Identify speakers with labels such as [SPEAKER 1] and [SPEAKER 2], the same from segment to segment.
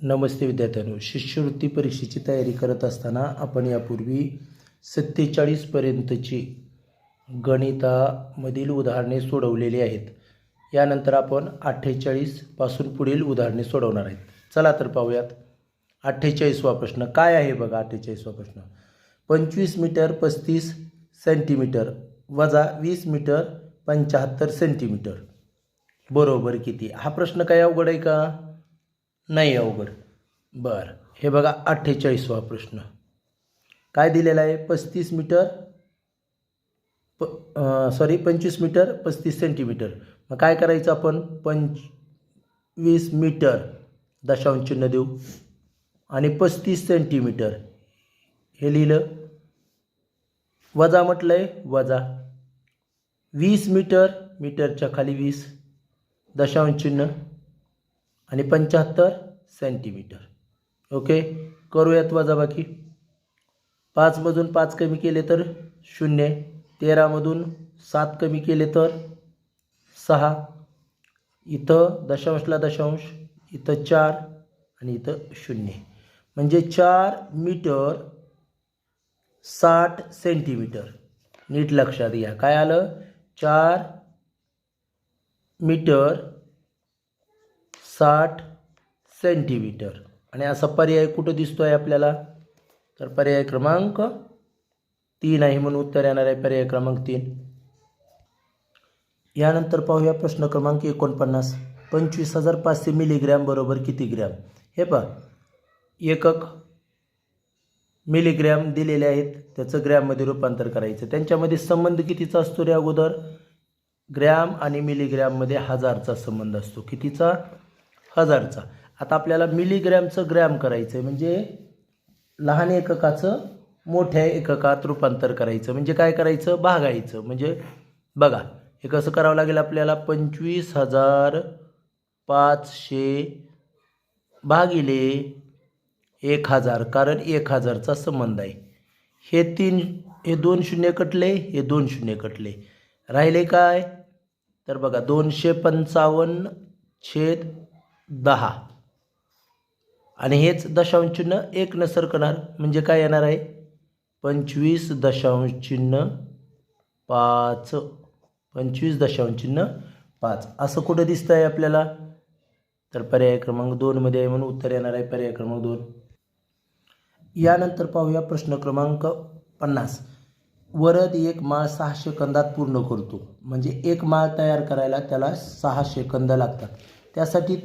[SPEAKER 1] नमस्ते विद्यार्थ्यांनो, शिष्यवृत्ती परीक्षेची तयारी करत असताना आपण यापूर्वी 47 पर्यंतची गणितामधील उदाहरणे सोडवलेली आहेत. यानंतर आपण 48 पासून पुढील उदाहरणे सोडवणार आहेत. चला तर पाहूयात. 48वा प्रश्न काय आहे बघा. 48वा प्रश्न 25 मीटर 35 सेंटीमीटर वजा 20 मीटर 75 सेंटीमीटर बरोबर किती? हा प्रश्न काय अवघड आहे का? नाही अवघड. बरं, हे बघा 48वा प्रश्न काय दिलेला आहे. 25 मीटर 35 सेंटीमीटर. मग काय करायचं आपण? 25 मीटर दशांश चिन्ह देऊ आणि 35 सेंटीमीटर हे लिहिलं. वजा म्हटलं आहे वजा 20 मीटर, मीटरच्या खाली 20 दशांश चिन्ह आणि 75 सेंटीमीटर. ओके, करूयात वजाबाकी. 5 मधून 5 कमी केले तर 0, 13 मधून 7 कमी केले तर 6, इथं दशांशला दशांश, इथं 4 आणि इथं 0, म्हणजे 4 मीटर 60 सेंटीमीटर. नीट लक्षात घ्या. काय आलं? 4 मीटर 60 सेंटीमीटर. आणि असा पर्याय कुठं दिसतो आहे आपल्याला? तर पर्याय क्रमांक 3 आहे, म्हणून उत्तर येणार आहे पर्याय क्रमांक 3. यानंतर पाहूया प्रश्न क्रमांक 49. 25,500 मिलीग्रॅम बरोबर किती ग्रॅम? हे पहा, एकक मिलीग्रॅम दिलेले आहेत, त्याचं ग्रॅममध्ये रूपांतर करायचं. त्यांच्यामध्ये संबंध कितीचा असतो रे? अगोदर ग्रॅम आणि मिलीग्रॅममध्ये 1000चा संबंध असतो. कितीचा? 1000चा. आता आपल्याला मिलीग्रॅमचं ग्रॅम करायचं आहे, म्हणजे लहान एककाचं मोठ्या एककात रूपांतर करायचं. म्हणजे काय करायचं? भागायचं. म्हणजे बघा, हे कसं करावं लागेल आपल्याला? 25,500 भागिले 1000, कारण 1000चा संबंध आहे. हे 2 शून्य कटले, हे 2 शून्य कटले, राहिले काय? तर बघा 255/10 आणि हेच दशांश चिन्ह 1 न सरकणार, म्हणजे काय येणार आहे? 25.5 25.5 असं कुठं दिसतं आहे आपल्याला? तर पर्याय क्रमांक 2 मध्ये आहे, म्हणून उत्तर येणार आहे पर्याय क्रमांक 2. यानंतर पाहूया प्रश्न क्रमांक 50. वरद एक माळ 6 सेकंदात पूर्ण करतो. म्हणजे एक माळ तयार करायला त्याला 6 सेकंद लागतात. त्यासाठी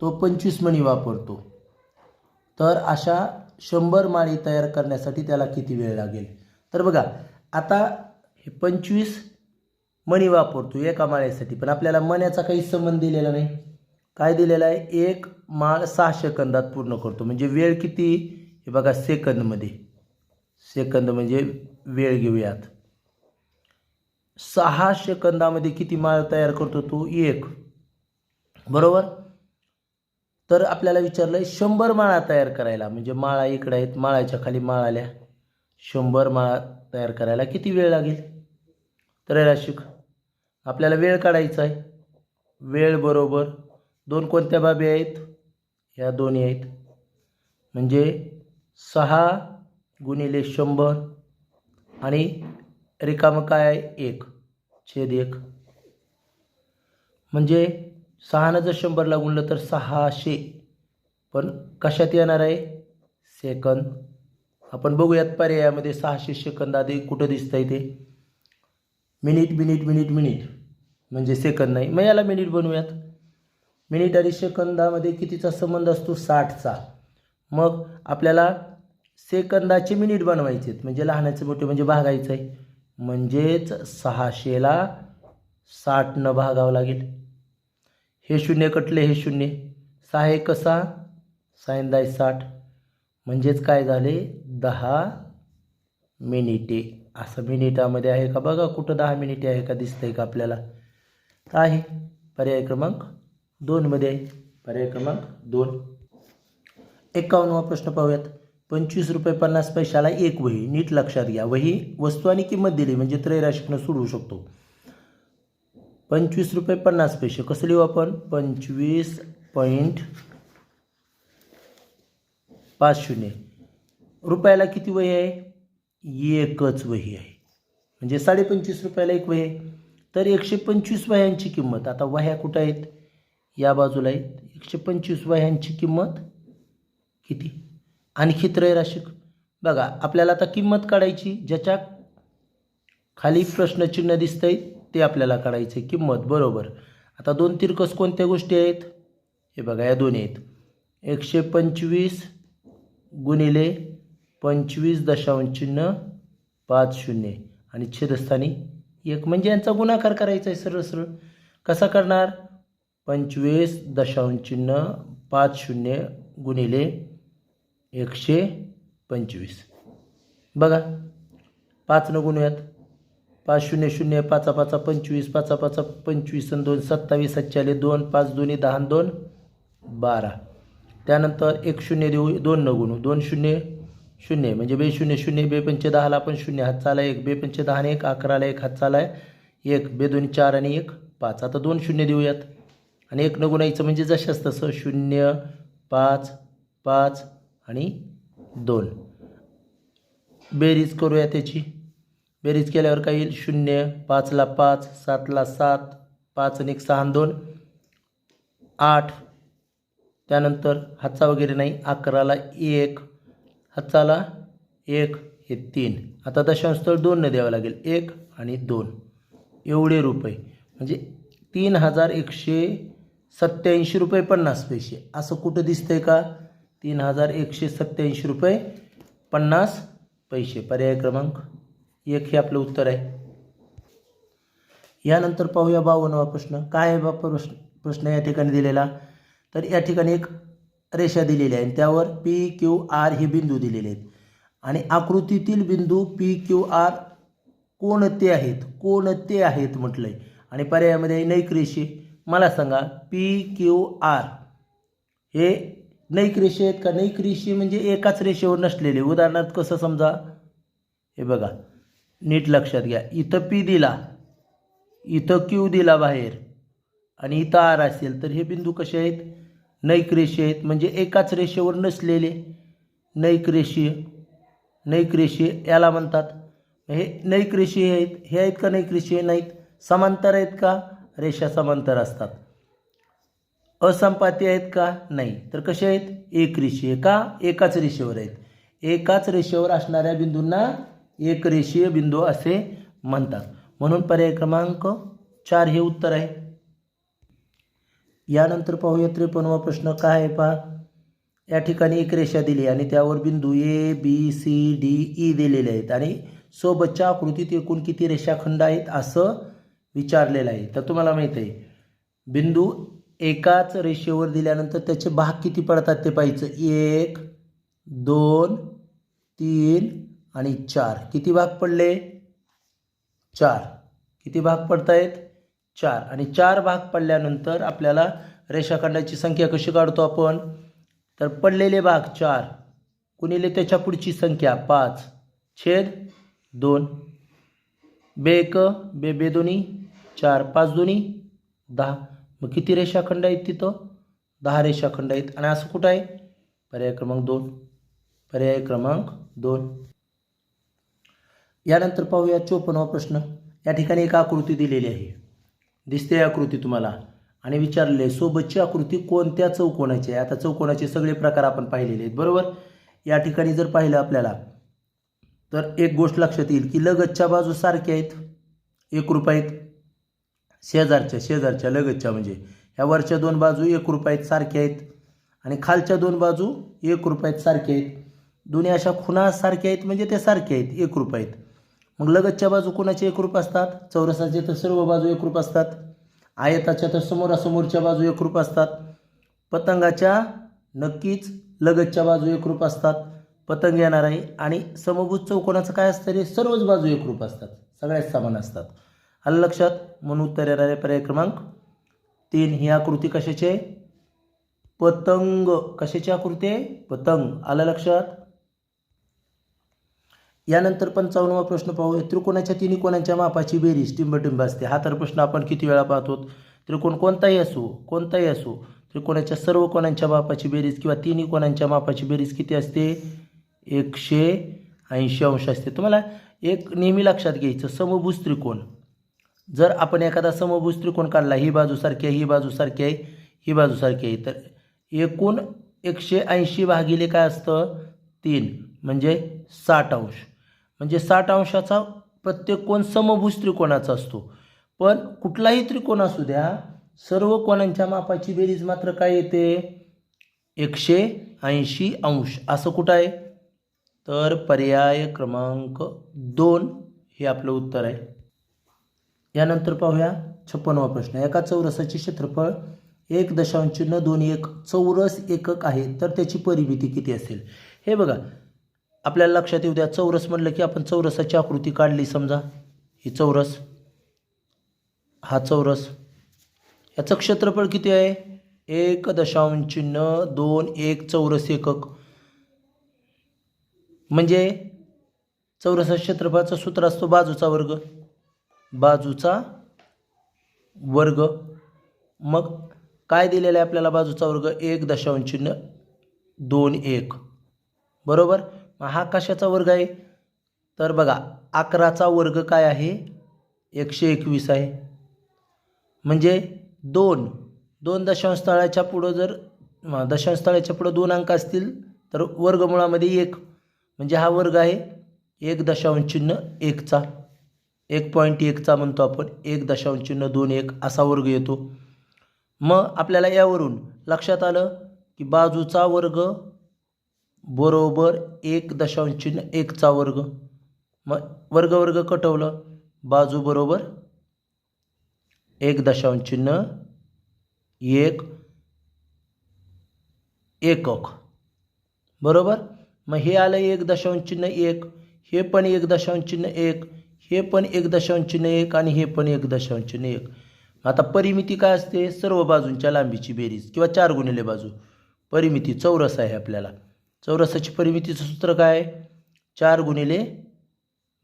[SPEAKER 1] तो 25 मणी वापरतो. तर अशा 100 माळी तयार करण्यासाठी त्याला किती वेळ लागेल? तर बघा, आता हे 25 मणी वापरतो एका माळ्यासाठी, पण आपल्याला मण्याचा काही संबंध दिलेला नाही. काय दिलेला आहे? एक माळ 6 सेकंदात पूर्ण करतो. म्हणजे वेळ किती? हे बघा सेकंदमध्ये. सेकंद म्हणजे वेळ घेऊयात. 6 सेकंदामध्ये किती माळ तयार करतो तो? 1. बरोबर. तर आपल्याला विचारलंय 100 माळा तयार करायला, म्हणजे माळा इकडे आहेत, माळाच्या खाली माळ आल्या. 100 माळा तयार करायला किती वेळ लागेल? तर याला शिक, आपल्याला वेळ काढायचा आहे. वेळ बरोबर 2 कोणत्या बाबी आहेत? ह्या दोन्ही आहेत. म्हणजे 6 गुणिले 100 आणि रिकामं काय आहे? 1/1. म्हणजे 6 जर 100ला गुणलं तर 600, पण कशात येणार आहे? सेकंद. आपण बघूयात पर्यायामध्ये 600 सेकंद आधी कुठं दिसतंय ते? मिनिट मिनिट मिनिट मिनिट म्हणजे सेकंद नाही. मग याला मिनिट बनवूयात. मिनिट आणि सेकंदामध्ये कितीचा संबंध असतो? 60चा. मग आपल्याला सेकंदाचे मिनिट बनवायचे आहेत, म्हणजे लहानाचे मोठे, म्हणजे भागायचं आहे. म्हणजेच 600ला 60 न भागावं लागेल. हे 0 कटले, हे 0, 6 1 6, 6 10 60, म्हणजेच काय झाले? 10 मिनिटे. असं मिनिटामध्ये आहे का? बघा कुठं 10 मिनिटे आहे का? दिसतंय का आपल्याला? आहे. पर्याय क्रमांक 2 मध्ये आहे. पर्याय क्रमांक 2. 51वा प्रश्न पाहूयात. 25 रुपये 50 पैशाला एक वही. नीट लक्षात घ्या. वही वस्तू आणि किंमत दिली, म्हणजे त्रैराशिकनं सोडवू शकतो. 25 रुपये 50 पैसे कसं लिहू आपण? 25 5 शून्य. रुपयाला किती वही आहे? एकच वही आहे. म्हणजे 25.5 रुपयाला एक वही आहे. तर 125 वह्यांची किंमत, आता वह्या कुठं आहेत? या बाजूला आहेत. 125 वह्यांची किंमत किती? आणखी त्रैराशिक. बघा आपल्याला आता किंमत काढायची, ज्याच्या खाली प्रश्नचिन्ह दिसतंय ते आपल्याला काढायचं आहे. किंमत बरोबर. आता दोन तिरकस कोणत्या गोष्टी आहेत? हे बघा या दोन्ही आहेत. 125 गुणिले 25.50 आणि छेदस्थानी 1, म्हणजे यांचा गुणाकार करायचा आहे सरळ सरळ. कसा करणार? 25.50 गुणिले 125. बघा 5 न गुणूयात. 5 शून्य शून्य, 5 5 25, 5 5 25 आणि 2 27, 7 2, 5 2 10 2 12. त्यानंतर 1 शून्य देऊ, 2 न गुणू, 2 शून्य शून्य म्हणजे 2 शून्य शून्य, 2 पंचे 10ला आपण शून्य हात चाला 1, 2 पंचे 10 आणि 1, 11ला 1 हात चाला 1, 2 2 4 आणि 1 5. आता 2 शून्य देऊयात आणि 1 न गुणायचं म्हणजे जशाच तसं 0 5 5 आणि 2. बेरीज करूया त्याची. बेरीज केल्यावर काय येईल? 0 5ला 5, 7ला 7, 5 आणि 1 6 आणि 2 8. त्यानंतर हातचा वगैरे नाही. 11ला 1 हातचाला 1 हे 3. आता दशांश स्थळ 2 न द्यावं लागेल. 1 आणि 2 एवढे रुपये, म्हणजे 3187 रुपये 50 पैसे. असं कुठं दिसतंय का? 3187 रुपये 50 पैसे. पर्याय क्रमांक 1 हे आपलं उत्तर आहे. यानंतर पाहूया 52वा प्रश्न. काय आहे बा प्रश्न या ठिकाणी दिलेला? तर या ठिकाणी एक रेषा दिलेली आहे आणि त्यावर PQR हे बिंदू दिलेले आहेत आणि आकृतीतील बिंदू PQR कोणते आहेत? कोणते आहेत म्हटलंय आणि पर्यायामध्ये नैक रेषे. मला सांगा PQR हे नैक रेषे आहेत का? नैक रेषे म्हणजे एकाच रेषेवर नसलेले. उदाहरणार्थ कसं समजा, हे बघा नीट लक्षात घ्या. इथं P दिला, इथं Q दिला बाहेर आणि इथं R असेल तर हे बिंदू कसे आहेत? नैक रेषे आहेत. म्हणजे एकाच रेषेवर नसलेले नैक रेषीय. नैक रेषीय याला म्हणतात. हे नैक रेषीय आहेत. हे आहेत का नैक रेषीय? नाहीत. समांतर आहेत का? रेषा समांतर असतात. असंपाती आहेत का? नाही. तर कसे आहेत? एक रेषीय. का? एकाच रेषेवर आहेत. एकाच रेषेवर असणाऱ्या बिंदूंना एक रेषीय बिंदू असे म्हणतात. म्हणून पर्याय क्रमांक 4 हे उत्तर आहे. यानंतर पाहूया 53वा प्रश्न. काय आहे पहा. या ठिकाणी एक रेषा दिली आणि त्यावर बिंदू A B C D E दिलेले आहेत आणि सोबतच्या आकृतीत एकूण किती रेषाखंड आहेत असं विचारलेलं आहे. तर तुम्हाला माहिती आहे बिंदू एकाच रेषेवर दिल्यानंतर त्याचे भाग किती पडतात ते पाहायचं. 1 2 3 आणि 4. किती भाग पडले? 4. किती भाग पडत आहेत? 4. आणि 4 भाग पडल्यानंतर आपल्याला रेषाखंडाची संख्या कशी काढतो आपण? तर पडलेले भाग 4 गुणिले त्याच्या पुढची संख्या 5 छेद 2. बेक बे बे दोन्ही 4, 5 दोन्ही 10. मग किती रेषाखंड आहेत तिथं? 10 रेषाखंड आहेत. आणि असं कुठं आहे? पर्याय क्रमांक 2. पर्याय क्रमांक 2. यानंतर पाहूया 54वा प्रश्न. या ठिकाणी एक आकृती दिलेली आहे. दिसते आकृती तुम्हाला आणि विचारले सोबतची आकृती कोणत्या चौकोनाची आहे? आता चौकोनाचे सगळे प्रकार आपण पाहिलेले आहेत बरोबर. या ठिकाणी जर पाहिलं आपल्याला तर एक गोष्ट लक्षात येईल की लगतच्या बाजू सारख्या आहेत, एकरूप आहेत. शेजारच्या लगतच्या म्हणजे ह्या वरच्या 2 बाजू एकरूप आहेत, सारख्या आहेत आणि खालच्या 2 बाजू एकरूप आहेत, सारख्या आहेत. दोन्ही अशा खुणा सारख्या आहेत म्हणजे ते सारखे आहेत, एकरूप आहेत. मग लगतच्या बाजू कोणाच्या एकरूप असतात? चौरसाच्या तर सर्व बाजू एकरूप असतात. आयताच्या तर समोरासमोरच्या बाजू एकरूप असतात. पतंगाच्या नक्कीच लगतच्या बाजू एकरूप असतात. पतंग येणार आहे. आणि समभुज चौकोनाचं काय असतं रे? सर्वच बाजू एकरूप असतात, सगळ्याच समान असतात. आलं लक्षात? म्हणून उत्तर येणार आहे पर्याय क्रमांक 3. ही आकृती कशाची आहे? पतंग. कशाची आकृती आहे? पतंग. आलं लक्षात? यानंतर 55वा प्रश्न पाहूया. त्रिकोणाच्या तिन्ही कोणांच्या मापाची बेरीज टिंबटिंब असते. हा तर प्रश्न आपण किती वेळा पाहतो. त्रिकोण कोणताही असो त्रिकोणाच्या सर्व कोणांच्या मापाची बेरीज किंवा तिन्ही कोणांच्या मापाची बेरीज किती असते? 180 अंश असते. तुम्हाला एक नेहमी लक्षात घ्यायचं, समभुज त्रिकोण, जर आपण एखादा समभुज त्रिकोण काढला, ही बाजू सारखी आहे, ही बाजू सारखी आहे, ही बाजू सारखी आहे, तर एकूण 180 भागिले काय असतं? 3 म्हणजे 60 अंश. म्हणजे 60 अंशाचा प्रत्येक कोण समभुज त्रिकोणाचा असतो. पण कुठलाही त्रिकोण असू द्या, सर्व कोणांच्या मापाची बेरीज मात्र काय येते? 180 अंश. असं कुठं आहे? तर पर्याय क्रमांक 2 हे आपलं उत्तर आहे. यानंतर पाहूया 56वा प्रश्न. एका चौरसाचे क्षेत्रफळ 1.21 चौरस एकक आहे, तर त्याची परिमिती किती असेल? हे बघा, आपल्याला लक्षात येऊ द्या, चौरस म्हणलं की आपण चौरसाची आकृती काढली. समजा ही चौरस, हा चौरस, याचं क्षेत्रफळ किती आहे? 1.21 चौरस एकक. म्हणजे चौरसाच्या क्षेत्रफळाचं सूत्र असतो बाजूचा वर्ग. बाजूचा वर्ग. मग काय दिलेलं आहे आपल्याला? बाजूचा वर्ग 1.21 बरोबर. मग हा कशाचा वर्ग आहे? तर बघा, 11चा वर्ग काय आहे? 121 आहे. म्हणजे 2 दशांशस्थळाच्या पुढं, जर दशांशस्थळाच्या पुढं 2 अंक असतील तर वर्गमुळामध्ये 1, म्हणजे हा वर्ग आहे 1.21चा, 1.1चा म्हणतो आपण, 1.21 असा वर्ग येतो. मग आपल्याला यावरून लक्षात आलं की बाजूचा वर्ग बरोबर 1.1चा वर्ग. मग वर्ग वर्ग कटवलं, बाजू बरोबर 1.1 एकक बरोबर. मग हे आलं 1.1, हे पण 1.1, हे पण 1.1 आणि हे पण 1.1. आता परिमिती काय असते? सर्व बाजूंच्या लांबीची बेरीज किंवा 4 गुणिले बाजू. परिमिती चौरस आहे आपल्याला. चौरसाची परिमितीचं सूत्र काय आहे? 4 गुणिले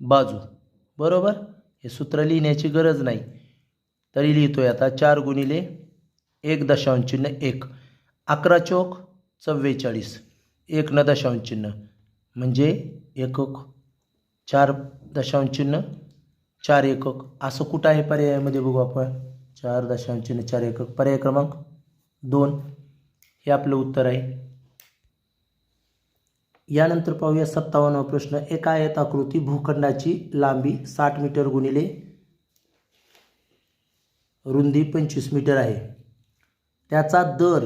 [SPEAKER 1] बाजू बरोबर. हे सूत्र लिहिण्याची गरज नाही, तरी लिहितोय आता. 4 गुणिले 1.1. 11 चौक 44, 1 न दशांश चिन्ह म्हणजे एकक. 4.4 एकक. असं कुठं आहे पर्यायामध्ये? बघू आपण. 4.4 एकक. पर्याय क्रमांक 2 हे आपलं उत्तर आहे. यानंतर पाहूया 57वा प्रश्न. एका आयताकृती भूखंडाची लांबी 60 मीटर गुणिले रुंदी 25 मीटर आहे. त्याचा दर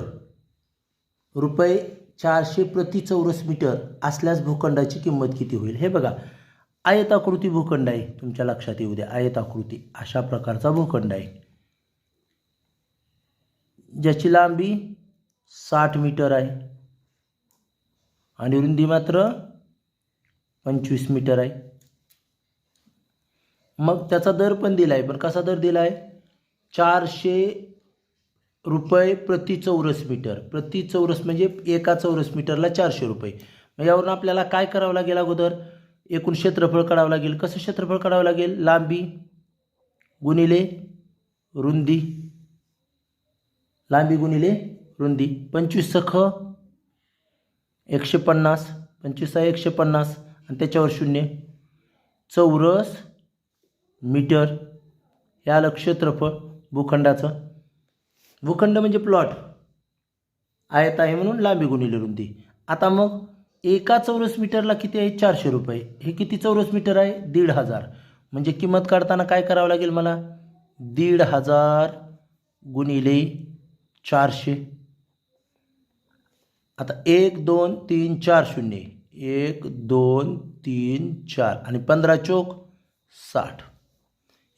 [SPEAKER 1] ₹400 प्रति चौरस मीटर असल्यास भूखंडाची किंमत किती होईल? हे बघा, आयताकृती भूखंड आहे, तुमच्या लक्षात येऊ द्या. आयताकृती अशा प्रकारचा भूखंड आहे ज्याची लांबी 60 मीटर आहे आणि रुंदी मात्र 25 मीटर आहे. मग त्याचा दर पण दिला आहे, पण कसा दर दिला आहे? ₹400 प्रति चौरस मीटर. प्रति चौरस म्हणजे एका चौरस मीटरला 400 रुपये. मग यावरून आपल्याला काय करावं लागेल? अगोदर एकूण क्षेत्रफळ काढावं लागेल. कसं क्षेत्रफळ काढावं लागेल? लांबी गुणिले रुंदी. लांबी गुणिले रुंदी. 25 सख 150, 25 आहे 150 आणि त्याच्यावर 0 चौरस मीटर. हे आलं क्षेत्रफळ भूखंडाचं. भूखंड म्हणजे प्लॉट. आयत आहे म्हणून लांबी गुणिले रुंदी. आता मग एका चौरस मीटरला किती आहे? 400 रुपये. हे किती चौरस मीटर आहे? 1,500. म्हणजे किंमत काढताना काय करावं लागेल मला? 1,500 गुणिले 400. आता 1 2 3 4 0, 1 2 3 4 आणि 15 चौक 60.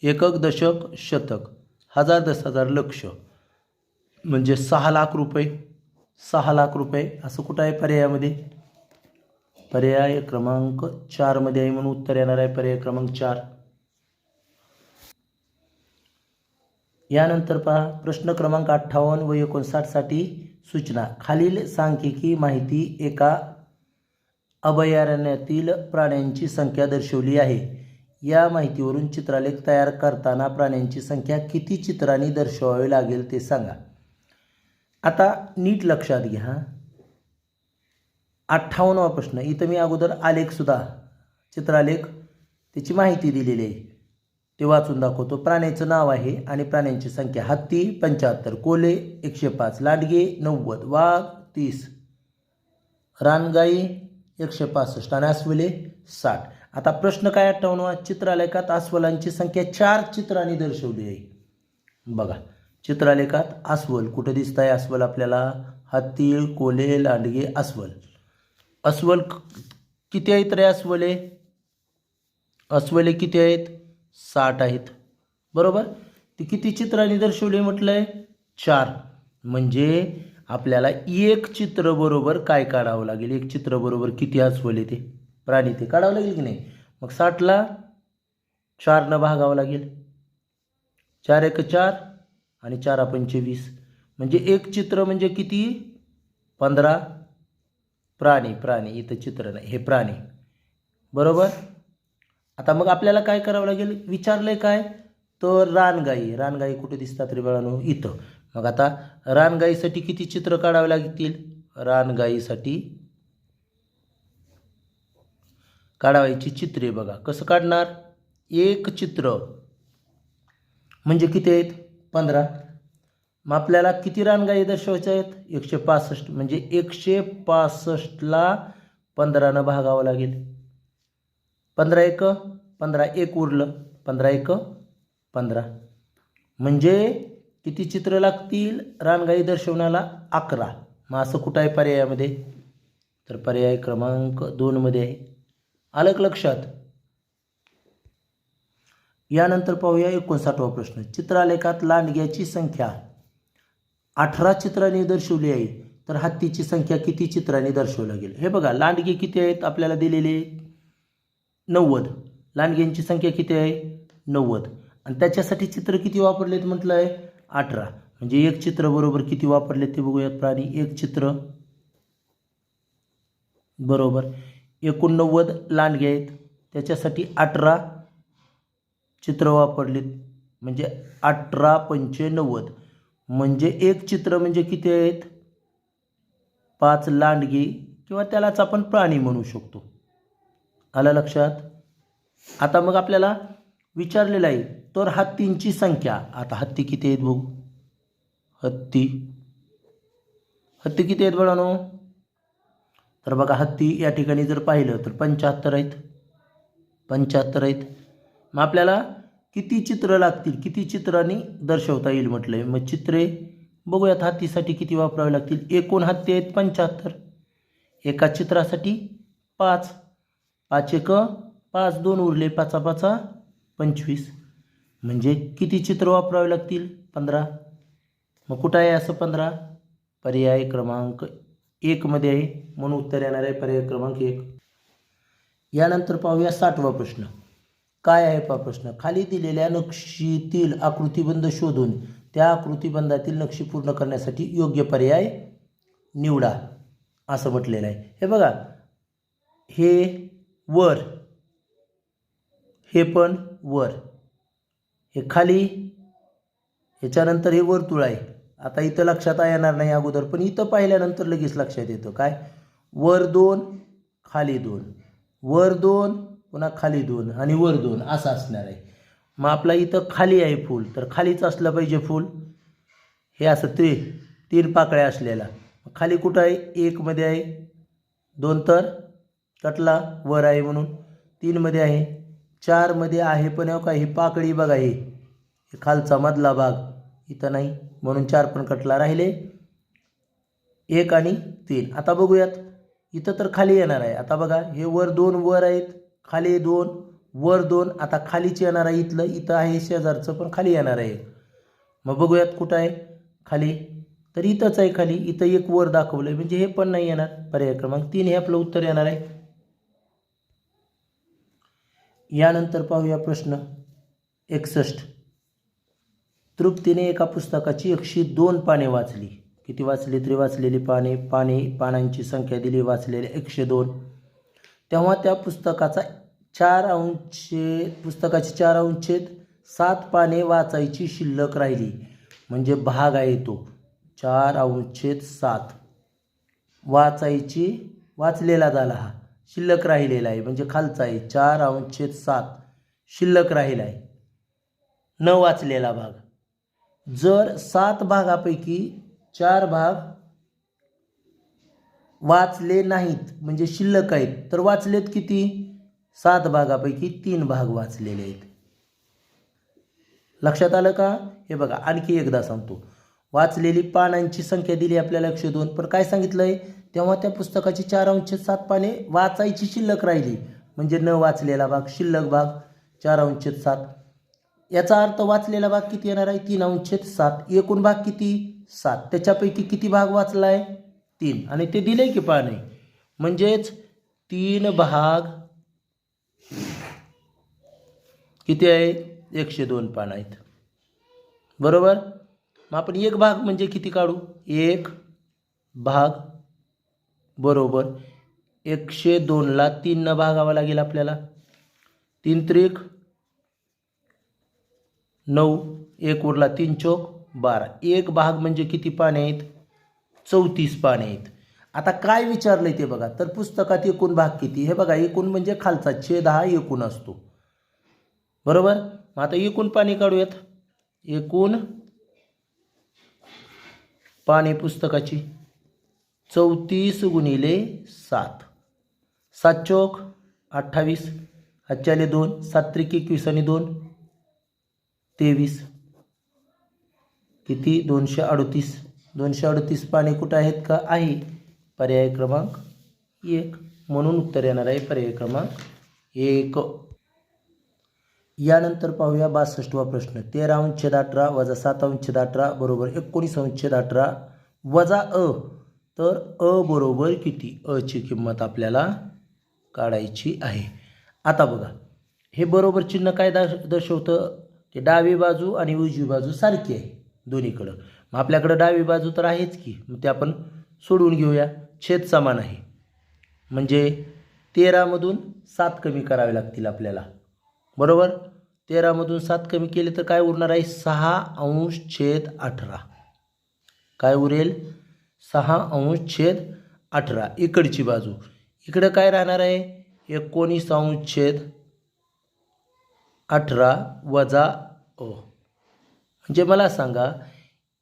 [SPEAKER 1] एकक दशक शतक हजार 10,000 लक्ष म्हणजे 6 लाख रुपये. 6 लाख रुपये असं कुठं आहे पर्यायामध्ये? पर्याय क्रमांक 4 मध्ये आहे, म्हणून उत्तर येणार आहे पर्याय क्रमांक 4. यानंतर पहा प्रश्न क्रमांक 58 व 59 साठी सूचना. खालील सांख्यिकी माहिती एका अभयारण्यातील प्राण्यांची संख्या दर्शवली आहे. या माहितीवरून चित्रालेख तयार करताना प्राण्यांची संख्या किती चित्रांनी दर्शवावी लागेल ते सांगा. आता नीट लक्षात घ्या. 58वा प्रश्न. इथं मी अगोदर आलेखसुद्धा चित्रालेख त्याची माहिती दिलेली आहे, ते वाचून दाखवतो. प्राण्याचं नाव आहे आणि प्राण्यांची संख्या. हत्ती 75, कोल्हे 105, लांडगे 90, वाघ 30, रानगाई 165 आणि अस्वले 60. आता प्रश्न काय 58वा. चित्रालेखात अस्वलांची संख्या 4 चित्रांनी दर्शवली आहे. बघा चित्रालेखात अस्वल कुठं दिसत आहे? अस्वल आपल्याला हत्ती, कोल्हे, लांडगे, अस्वल. अस्वल किती आहेत रे? अस्वले किती आहेत? 60 आहेत. बरोबर. ती किती चित्रांनी दर्शवले म्हटलंय? 4. म्हणजे आपल्याला एक चित्र बरोबर काय काढावं लागेल? एक चित्र बरोबर किती अस्वले ते प्राणी ते काढावं लागेल की नाही? मग 60ला 4 भागावं लागेल. 4 एक 4 आणि 4 पंचे 20. म्हणजे एक चित्र म्हणजे किती? 15 प्राणी. इथं चित्र नाही, हे प्राणी. बरोबर. आता मग आपल्याला काय करावं लागेल? विचारलंय काय? तर रानगाई कुठे दिसतात रे बाळांनो? इथं. मग आता रानगाईसाठी किती चित्र काढावे लागतील? रानगाईसाठी काढावायची चित्रे बघा. कसं काढणार? एक चित्र म्हणजे किती आहेत? 15. मग आपल्याला किती रानगाई दर्शवायच्या आहेत? 165. म्हणजे 165ला 15 भागावं लागेल. 15 एक 15, एक उरलं. 15 एक 15. म्हणजे किती चित्र लागतील रानगाई दर्शवण्याला? 11. मग असं कुठं आहे पर्यायामध्ये? तर पर्याय क्रमांक 2 मध्ये आहे. आलं का लक्षात? यानंतर पाहूया 59वा प्रश्न. चित्रालेखात लांडग्याची संख्या 18 चित्रांनी दर्शवली आहे, तर हत्तीची संख्या किती चित्रांनी दर्शवली लागेल? हे बघा लांडगे किती आहेत आपल्याला दिलेले? 90. लांडग्यांची संख्या किती आहे? 90. आणि त्याच्यासाठी चित्र किती वापरलेत म्हटलं आहे? 18. म्हणजे एक चित्र बरोबर किती वापरलेत ते बघूयात. प्राणी एक चित्र बरोबर 89 लांडगे आहेत, त्याच्यासाठी 18 चित्र वापरलीत. म्हणजे 18 पंचे 90. म्हणजे एक चित्र म्हणजे किती आहेत? 5 लांडगे किंवा त्यालाच आपण प्राणी म्हणू शकतो. आलं लक्षात? आता मग आपल्याला विचारलेलं आहे तर हत्तींची संख्या. आता हत्ती किती आहेत बघू. हत्ती किती आहेत बाळांनो? तर बघा हत्ती या ठिकाणी जर पाहिलं तर 75 आहेत. 75 आहेत. मग आपल्याला किती चित्र लागतील? किती चित्रांनी दर्शवता येईल म्हटलंय. मग चित्रे बघूयात हत्तीसाठी किती वापरावे लागतील. एकूण हत्ती आहेत 75. एका चित्रासाठी 5. 5 एक 5, 2 उरले. 5 5 25. म्हणजे किती चित्र वापरावे लागतील? 15. मग कुठं आहे असं 15? पर्याय क्रमांक 1 मध्ये आहे, म्हणून उत्तर येणार आहे पर्याय क्रमांक 1. यानंतर पाहूया 60वा प्रश्न. काय आहे पहा प्रश्न. खाली दिलेल्या नक्षीतील आकृतिबंध शोधून त्या आकृतिबंधातील नक्षी पूर्ण करण्यासाठी योग्य पर्याय निवडा असं म्हटलेलं आहे. हे बघा हे वर, हे पण वर, हे खाली, ह्याच्यानंतर हे वर्तुळ आहे. आता इथं लक्षात येणार नाही अगोदर, पण इथं पाहिल्यानंतर लगेच लक्षात येतं. काय? वर 2 खाली 2, वर 2 पुन्हा खाली 2 आणि वर 2 असं असणार आहे. मग आपला इथं खाली आहे फूल, तर खालीच असलं पाहिजे फूल. हे असं 3 पाकळ्या असलेला. खाली कुठं आहे? 1 मध्ये आहे. 2 तर कटला वर आहे म्हणून. 3 मध्ये आहे. 4 मध्ये आहे, पण हो का ही पाकळी बघा, हे खालचा मधला भाग इथं नाही म्हणून 4 पण कटला. राहिले 1 आणि 3. आता बघूयात इथं तर खाली येणार आहे. आता बघा हे वर 2 वर आहेत, खाली 2 वर 2. आता खालीच येणार आहे. इथं आहे शेजारचं पण खाली येणार आहे. मग बघूयात कुठं आहे खाली. तर इथंच आहे खाली. इथं एक वर दाखवलंय म्हणजे हे पण नाही येणार. पर्याय क्रमांक 3 हे आपलं उत्तर येणार आहे. यानंतर पाहूया प्रश्न 61. तृप्तीने एका पुस्तकाची 102 पाने वाचली. किती वाचली? तरी वाचलेली पानांची संख्या दिली वाचलेले 102. तेव्हा त्या पुस्तकाची 4/7 पाने वाचायची शिल्लक राहिली. म्हणजे भाग आहे तो 4/7 वाचलेला झाला, हा शिल्लक राहिलेला आहे म्हणजे खालचा आहे 4/7 शिल्लक राहिला आहे, न वाचलेला भाग. जर 7 भागापैकी 4 भाग वाचले नाहीत म्हणजे शिल्लक आहेत, तर वाचलेत किती? 7 भागापैकी 3 भाग वाचलेले आहेत. लक्षात आलं का? हे बघा, आणखी एकदा सांगतो. वाचलेली पानांची संख्या दिली आपल्याला 102, पण काय सांगितलंय? तेव्हा त्या पुस्तकाची 4/7 पाने वाचायची शिल्लक राहिली म्हणजे न वाचलेला भाग, शिल्लक भाग 4/7. याचा अर्थ वाचलेला भाग किती येणार आहे? 3/7. एकूण भाग किती? 7. त्याच्यापैकी किती भाग वाचलाय? 3. आणि ते दिले की पाने, म्हणजेच 3 भाग किती आहे? 102 पानं आहेत. बरोबर. मग आपण एक भाग म्हणजे किती काढू? एक भाग बरोबर 102ला 3 न भागावा लागेल आपल्याला. 3 त्रिक 9, 1 उरला 3 चौक 12. एक भाग म्हणजे किती पाने आहेत? 34 पाने आहेत. आता काय विचारलंय ते बघा. तर पुस्तकात एकूण भाग किती? हे बघा, एकूण म्हणजे खालचा छेद हा एकूण असतो. बरोबर. मग आता एकूण पाने काढूयात. एकूण पाने पुस्तकाची 34 गुणिले 7. 7 चौक 28, हातच्याले 2, 7 त्रिक 21 आणि 2 23. किती? 238. 238 पाने कुठं आहेत का? आहे. पर्याय क्रमांक 1. म्हणून उत्तर येणार आहे पर्याय क्रमांक 1. यानंतर पाहूया 62वा प्रश्न. 13/18 वजा 7/18 बरोबर 19/18 वजा अ. तर अ बरोबर किती? अ ची किंमत आपल्याला काढायची आहे. आता बघा, हे बरोबर चिन्ह काय दर्शवतं? ते डावी बाजू आणि उजवी बाजू सारखी आहे दोन्हीकडं. मग आपल्याकडं डावी बाजू तर आहेच की, मग ते आपण सोडून घेऊया. छेद समान आहे म्हणजे 13मधून 7 कमी करावे लागतील आपल्याला. बरोबर. 13मधून 7 कमी केले तर काय उरणार आहे? 6/18. काय उरेल? 6/18. इकडची बाजू. इकडं काय राहणार आहे? 19/18 वजा अ. म्हणजे मला सांगा,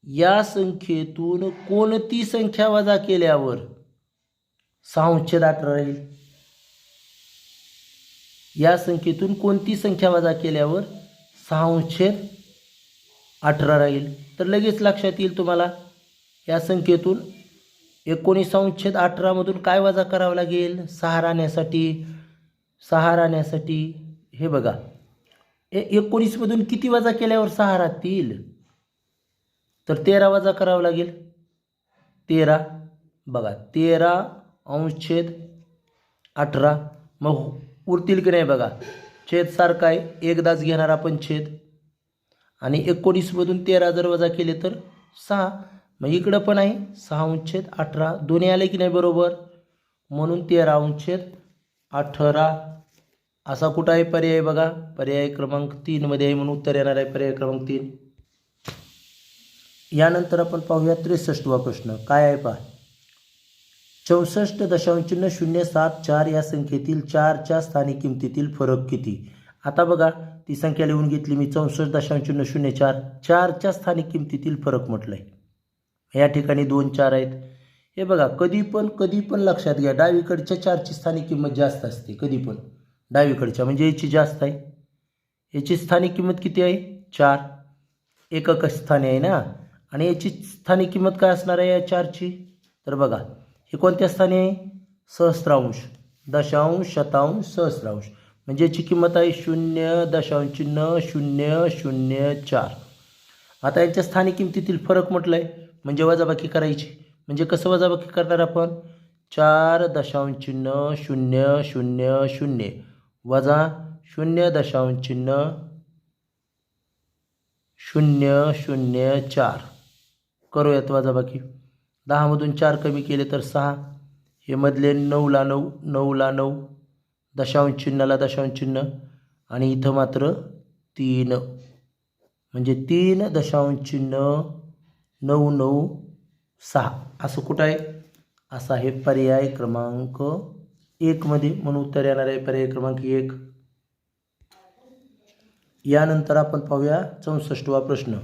[SPEAKER 1] या संख्येतून कोणती संख्या वजा केल्यावर 6/18 राहील? या संख्येतून कोणती संख्या वजा केल्यावर 6/18 राहील? तर लगेच लक्षात येईल तुम्हाला. या संख्येतूून 19/18 मधून काय वजा करावं लागेल? 6 राहण्यासाठी. हे बघा, 19 मधून किती वजा केल्यावर 6 राहतील? तर 13 वजा करावं लागेल. 13 बघा, 13/18 मग उरतील की नाही बघा. छेद सारखा आहे, एकदाच घेणार आपण छेद. आणि 19 मधून 13 जर वजा केले तर 6. मग इकडं पण आहे 6/18. दोन्ही आले की नाही बरोबर. म्हणून 13/18 असा कुठं आहे पर्याय? बघा, पर्याय क्रमांक 3 मध्ये आहे, म्हणून उत्तर येणार आहे पर्याय क्रमांक 3. यानंतर आपण पाहूया 63वा प्रश्न. काय आहे पहा. 64.074 या संख्येतील 4च्या स्थानिक किमतीतील फरक किती? आता बघा, ती संख्या लिहून घेतली मी. 64.004 4च्या स्थानिक किमतीतील फरक म्हटलंय. या ठिकाणी 2 4 आहेत. हे बघा, कधी पण लक्षात घ्या, डावीकडच्या 4ची स्थानिक किंमत जास्त असते. कधी पण डावीकडच्या म्हणजे याची जास्त आहे. याची स्थानिक किंमत किती आहे? 4. एकक स्थानी आहे ना. आणि याची स्थानिक किंमत काय असणार आहे या 4ची? तर बघा, हे कोणत्या स्थानी आहे? सहस्त्रांश, दशांश, शतांश, सहस्त्रांश. म्हणजे याची किंमत आहे 0.004. आता यांच्या स्थानिक किमतीतील फरक म्हटलंय म्हणजे वजाबाकी करायची. म्हणजे कसं वजाबाकी करणार आपण? 4.000 वजा 0.004 करूयात वजाबाकी. 10मधून 4 कमी केले तर 6. हे मधले 9ला 9, 9ला 9, दशांश चिन्हाला दशांश चिन्ह आणि इथं मात्र 3. म्हणजे 3.99 6 असं कुठं आहे? असा आहे पर्याय क्रमांक 1 मध्ये, म्हणून उत्तर येणार आहे पर्याय क्रमांक 1. यानंतर आपण पाहूया 64वा प्रश्न.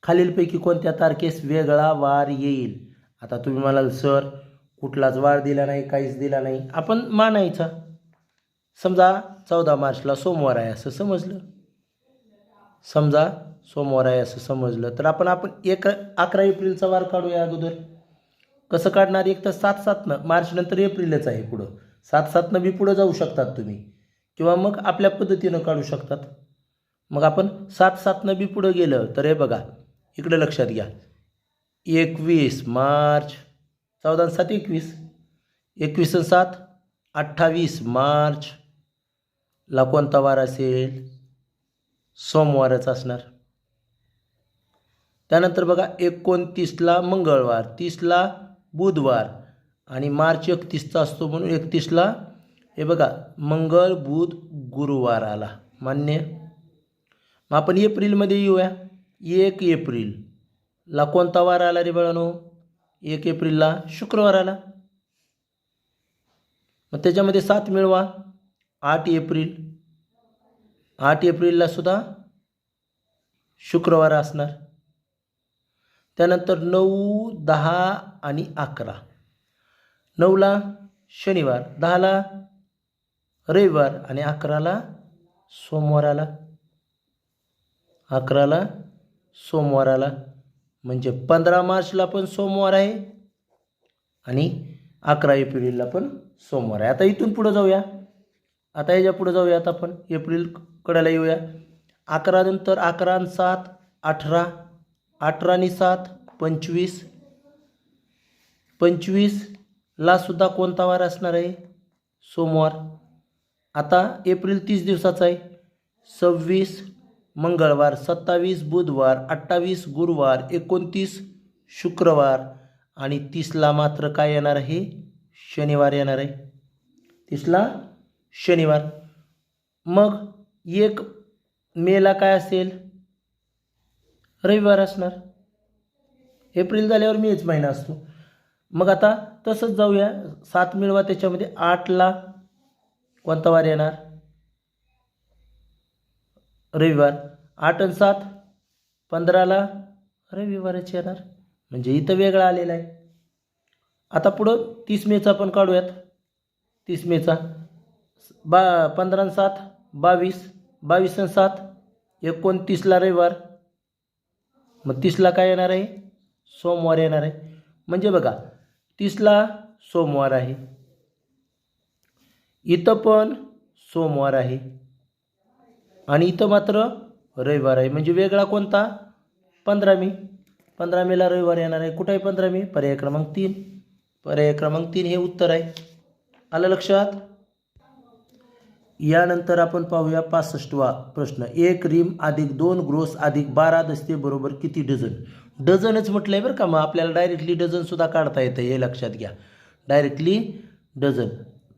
[SPEAKER 1] खालीलपैकी कोणत्या तारखेस वेगळा वार येईल? आता तुम्ही म्हणाल सर कुठलाच वार दिला नाही, काहीच दिला नाही, आपण मानायचा. समजा 14 मार्चला सोमवार आहे असं समजलं, समजा सोमवार आहे असं समजलं, तर आपण 11 एप्रिलचा वार काढूया अगोदर. कसं काढणार? एक तर 7/7 मार्च नंतर एप्रिलच आहे, पुढं 7/7 बी पुढं जाऊ शकतात तुम्ही, किंवा मग आपल्या पद्धतीनं काढू शकतात. मग आपण 7/7 बी पुढं गेलं तर हे बघा इकडे लक्षात घ्या, 21 मार्च, 14 आणि 7 21, 21 आणि 7 28 मार्च ला कोणता वार असेल? सोमवारच असणार. त्यानंतर बघा 29ला मंगळवार, 30ला बुधवार आणि मार्च 31चा असतो, म्हणून 31ला हे बघा मंगळ बुध गुरुवार आला. मान्य. मग आपण एप्रिलमध्ये येऊया. 1 एप्रिलला कोणता वार आला रे बाळांनो? 1 एप्रिलला शुक्रवार आला. मग त्याच्यामध्ये 7 मिळवा. 8 एप्रिल, 8 एप्रिलला सुद्धा शुक्रवार असणार. त्यानंतर 9, 10 आणि 11. 9ला शनिवार, 10ला रविवार आणि 11ला सोमवार आला. 11ला सोमवार आला, म्हणजे 15 मार्चला पण सोमवार आहे आणि 11 एप्रिलला पण सोमवार आहे. आता इथून पुढं जाऊया. आता याच्या पुढं जाऊयात आपण एप्रिल कडेला येऊया. 11 नंतर 11 आणि 7 18, 18 आणि 7 25, 25ला सुद्धा कोणता वार असणार आहे? सोमवार. आता एप्रिल 30 दिवसाचा आहे. 26 मंगळवार, 27 बुधवार, 28 गुरुवार, 29 शुक्रवार आणि 30ला मात्र काय येणार आहे? शनिवार येणार आहे. 30ला शनिवार. मग 1 मेला काय असेल? रविवार असणार. एप्रिल झाल्यावर मेच महिना असतो. मग आता तसंच जाऊया. 7 मिळवा, त्याच्यामध्ये 8ला कोणता वार येणार? रविवार. 8 आणि 7 15ला रविवारच येणार, म्हणजे इथं वेगळा आलेला आहे. आता पुढं 30 मेचा पण काढूयात. 30 मेचा 15 आणि 7 22, 22 आणि 7 29ला रविवार. मग 30ला काय येणार आहे? सोमवार येणार आहे. म्हणजे बघा 30ला सोमवार आहे, इथं पण सोमवार आहे आणि इथं मात्र रविवार आहे. म्हणजे वेगळा कोणता? 15 मे. 15 मेला रविवार येणार आहे. कुठं आहे 15 मे? पर्याय क्रमांक 3. पर्याय क्रमांक 3 हे उत्तर आहे. आलं लक्षात? यानंतर आपण पाहूया 65वा प्रश्न. 1 रिम अधिक 2 ग्रोस अधिक 12 दस्ते बरोबर किती डझन? डझनच म्हटलंय बरं का. मग आपल्याला डायरेक्टली डझन सुद्धा काढता येतं, हे लक्षात घ्या. Directly dozen.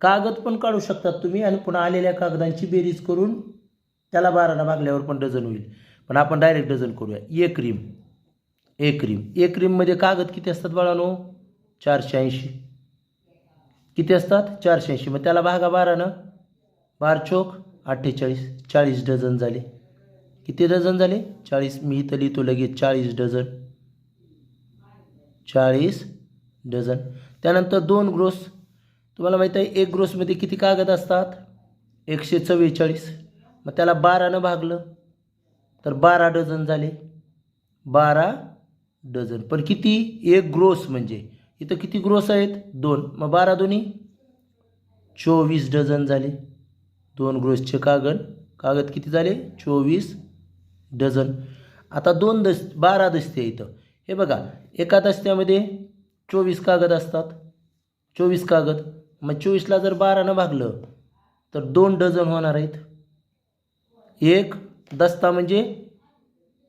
[SPEAKER 1] कागद पण काढू शकतात तुम्ही आणि पुन्हा आलेल्या कागदांची बेरीज करून त्याला 12ने भागल्यावर पण डझन होईल, पण आपण डायरेक्ट डझन करूया. 1 रिम, 1 रिम. 1 रिममध्ये कागद किती असतात बाळांनो? 480. किती असतात? 480. मग त्याला भागा 12ने. 12 चोक 48, 40 डझन झाले. किती डझन झाले? 40. मी इथं लिहितो लगेच 40 डझन, 40 डझन. त्यानंतर 2 ग्रोस. तुम्हाला माहीत आहे 1 ग्रोसमध्ये किती कागद असतात? 144. मग त्याला 12ने भागलं तर 12 डझन झाले. 12 डझन. पण किती? 1 ग्रोस म्हणजे इथं किती ग्रोस आहेत? 2. मग 12 दोन्ही 24 डझन झाले. 2 ग्रोसचे कागद किती झाले? 24 डझन. आता 12 दस्ते इथं. हे बघा एका दस्त्यामध्ये 24 कागद असतात. 24 कागद. मग 24ला जर 12ने भागलं तर 2 डझन होणार आहेत. 1 दस्ता म्हणजे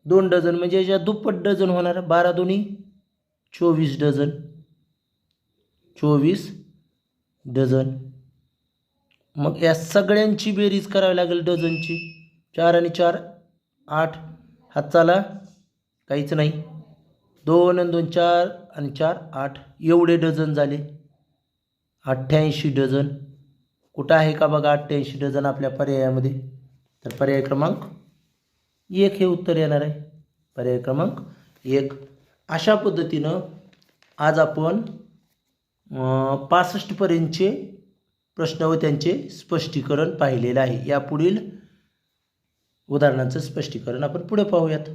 [SPEAKER 1] 2 डझन, म्हणजे याच्या दुप्पट डझन होणार. 12 दोन्ही 24 डझन, 24 डझन. मग या सगळ्यांची बेरीज करावी लागेल डझनची. 4 आणि 4 8, हातचाला काहीच नाही. 2 आणि 2 4 आणि 4 8 एवढे डझन झाले. 88 डझन. कुठं आहे का बघा 88 डझन आपल्या पर्यायामध्ये? तर पर्याय क्रमांक 1 हे उत्तर येणार आहे. पर्याय क्रमांक 1. अशा पद्धतीनं आज आपण 65 पर्यंतचे प्रश्न व त्यांचे स्पष्टीकरण पाहिलेलं आहे. यापुढील उदाहरणांचं स्पष्टीकरण आपण पुढे पाहूयात.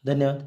[SPEAKER 1] धन्यवाद.